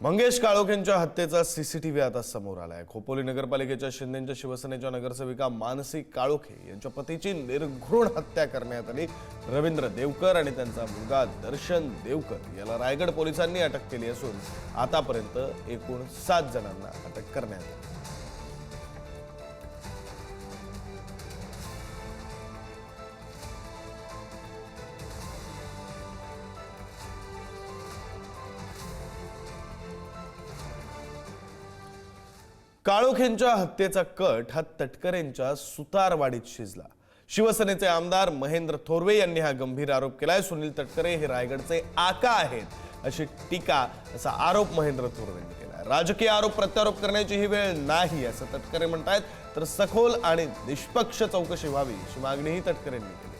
मंगेश काळोखेंच्या हत्येचा सीसीटीव्ही आता समोर आलाय। खोपोली नगरपालिकेच्या शिंदेंच्या शिवसेनेच्या नगरसेविका मानसी काळोखे यांच्या पतीची निर्घृण हत्या करण्यात आली। रवींद्र देवकर आणि त्यांचा मुलगा दर्शन देवकर याला रायगड पोलिसांनी अटक केली असून आतापर्यंत एकूण 7 जणांना अटक करण्यात आली। काळोखेंच्या हत्येचा कट हा तटकरेंच्या सुतारवाडीत शिजला। शिवसेनेचे आमदार महेंद्र थोरवे यांनी हा गंभीर आरोप केलाय। सुनील तटकरे हे रायगडचे आका आहेत अशी टीका असा आरोप महेंद्र थोरवे यांनी केलाय। राजकीय आरोप प्रत्यारोप करण्याची ही वेळ नाही असं तटकरे म्हणतात, तर सखोल आणि निष्पक्ष चौकशी व्हावी अशी मागणीही तटकरेंनी केली।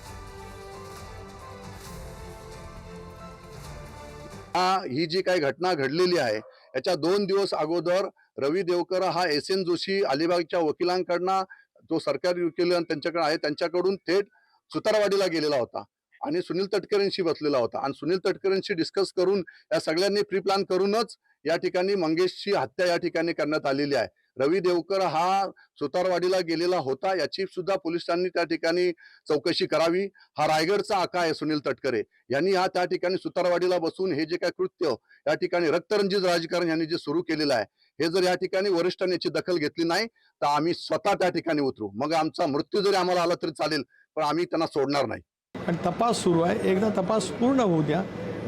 ही जी काही घटना घडलेली आहे याच्या 2 दिवस अगोदर रवी देवकर हा SN जोशी अलिबागच्या वकिलांकडनं जो सरकारी वकील त्यांच्याकडे आहे त्यांच्याकडून थेट सुतारवाडीला गेलेला होता आणि सुनील तटकरेंशी बसलेला होता आणि सुनील तटकरेंशी डिस्कस करून या सगळ्यांनी प्री प्लॅन करूनच या ठिकाणी मंगेशची हत्या या ठिकाणी करण्यात आलेली आहे। रवी देवकर हा सुतारवाडीला गेलेला होता याची सुद्धा पोलिसांनी त्या ठिकाणी चौकशी करावी। हा रायगडचा आका आहे सुनील तटकरे यांनी हा त्या ठिकाणी सुतारवाडीला बसून हे जे काय कृत्य या ठिकाणी रक्तरंजित राजकारण यांनी जे सुरू केलेलं आहे हे जर या ठिकाणी वरिष्ठांनी याची दखल घेतली नाही तर आम्ही स्वतः त्या ठिकाणी उतरू। मग आमचा मृत्यू जरी आम्हाला आला तरी चालेल, पण आम्ही त्यांना सोडणार नाही। पण तपास सुरू आहे, एकदा तपास पूर्ण होऊ द्या,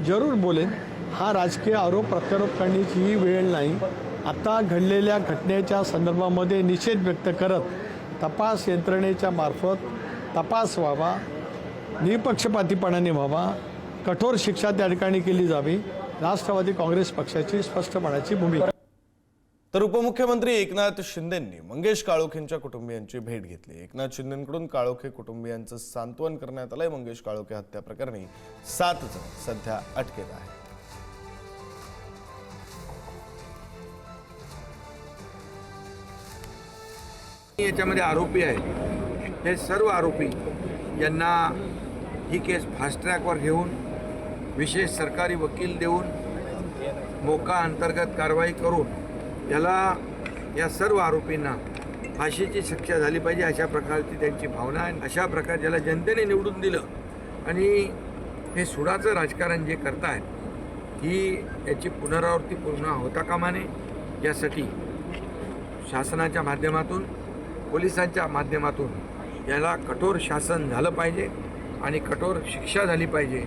जरूर बोलेन। हा राजकीय आरोप प्रत्यारोप करण्याची ही वेळ नाही। आता घडलेल्या घटनेच्या संदर्भामध्ये निषेध व्यक्त करत तपास यंत्रणेच्या मार्फत तपास व्हावा, निपक्षपातीपणाने व्हावा, कठोर शिक्षा त्या ठिकाणी केली जावी, राष्ट्रवादी काँग्रेस पक्षाची स्पष्टपणाची भूमिका। तर उपमुख्यमंत्री एकनाथ शिंदेंनी मंगेश काळोखेंच्या कुटुंबियांची भेट घेतली। एकनाथ शिंदेंकडून काळोखे कुटुंबियांचं सांत्वन करण्यात आलंय। मंगेश काळोखे हत्या प्रकरणी 7 जण सध्या अटकेत आहेत। याच्यामध्ये आरोपी आहेत हे सर्व आरोपी यांना ही केस फास्ट ट्रॅकवर घेऊन विशेष सरकारी वकील देऊन मोका अंतर्गत कारवाई करून या सर्व आरोपींना फाशीची शिक्षा झाली पाहिजे अशा प्रकारची त्यांची भावना आहे। अशा प्रकारे ज्याला जनतेने निवडून दिलं आणि हे सुडाचं राजकारण जे करतायत ही याची पुनरावृत्ती पुन्हा होता कामा नये यासाठी शासनाच्या माध्यमातून पोलिसांच्या माध्यमातून याला कठोर शासन झालं पाहिजे आणि कठोर शिक्षा झाली पाहिजे।